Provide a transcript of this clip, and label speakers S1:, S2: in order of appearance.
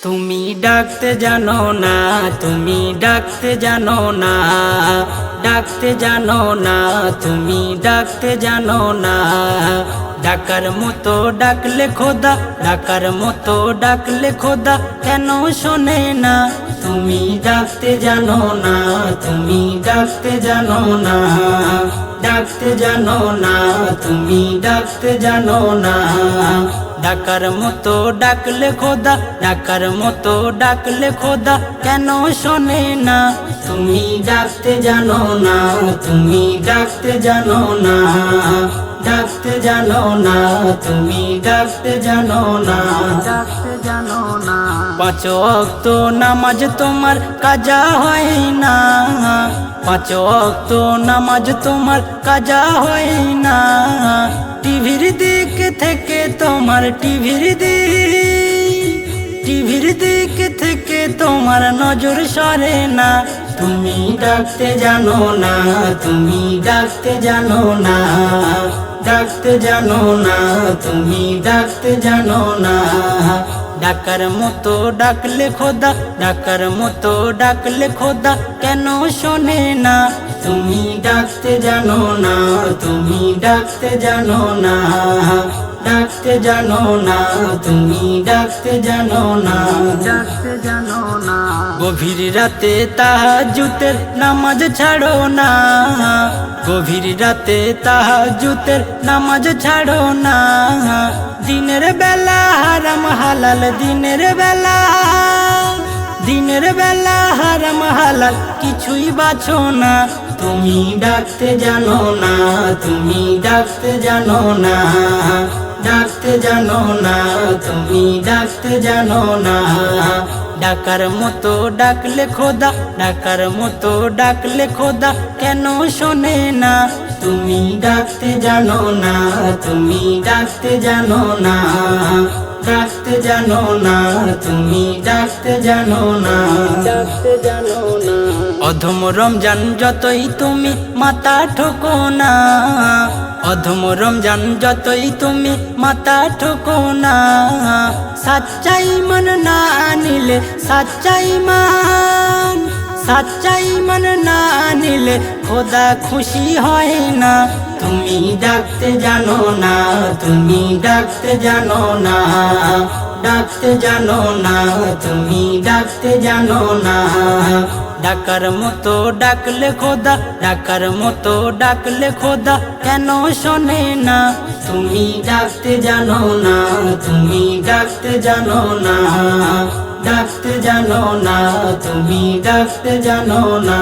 S1: তুমি ডাকতে জানো না, তুমি ডাকতে জানো না, ডাকতে জানো না, তুমি ডাকতে জানো না। ডাকার মতো ডাকলে খোদা, ডাকার মতো ডাকলে খোদা কেন শোনে না? তুমি ডাকতে জানো না, তুমি ডাকতে জানো না, ডাকতে জানো না, তুমি ডাকতে জানো না। ডাকার মতো ডাকলে খোদা, ডাকার মতো ডাকলে খোদা কেন শোনে না? তুমি ডাকতে জানো না, তুমি ডাকতে জানো না, ডাকতে জানো না, তুমি ডাকতে জানো না, ডাকতে জানো না। পাঁচ ওয়াক্ত নামাজ তোমার কাজা হয় না, পাঁচ ওয়াক্ত নামাজ তোমার কাজা হয় না। টিভির দিক থেকে তোমার টিভির দিক থেকে তোমার নজর সরে না। তুমি ডাকতে জানো না, তুমি ডাকতে জানো না, ডাকতে জানো না, তুমি ডাকতে জানো না। ডাকার মতো ডাকলে খোদা, ডাকার মতো ডাকলে খোদা কেন শোনে না? তুমি ডাকতে জানো না, তুমি ডাকতে জানো না, ডাকতে জানো না, তুমি ডাকতে জানো না, ডাকতে জানো না। গভীর রাতে তাহাজ্জুদের নামাজ ছাড়ো না, গভীর রাতে তাহাজ্জুদের নামাজ ছাড়ো না। দিনের বেলা হারাম হালাল, দিনের বেলা, দিনের বেলা হারাম হালাল কিছুই বাছো না। তুমি ডাকতে জানো না, তুমি ডাকতে জানো না, ডাকতে জানো না, তুমি ডাকতে জানো না। ডাকার মতো ডাকলে খোদা, ডাকার মতো ডাকলে খোদা কেন শোনে না? তুমি ডাকতে জানো না, তুমি ডাকতে জানো না, ডাকতে জানো না, তুমি ডাকতে জানো না, ডাকতে জানো না। অধম রমজান যতই তুমি মাথা ঠোকো না, অধম রমজান যতই তুমি মাথা ঠোকো না। সাচ্চাই মন না আনিলে, সাচ্চাই মান, সাচ্চাই মন না আনিলে খোদা খুশি হয় না। তুমি ডাকতে জানো না, তুমি ডাকতে জানো না, ডাকতে জানো না, তুমি ডাকতে জানো না। ডাকার মতো ডাকলে খোদা, ডাকার মতো ডাকলে খোদা কেন শোনে না? তুমি ডাকতে জানো না, তুমি ডাকতে জানো না, ডাকতে জানো না, তুমি ডাকতে জানো না।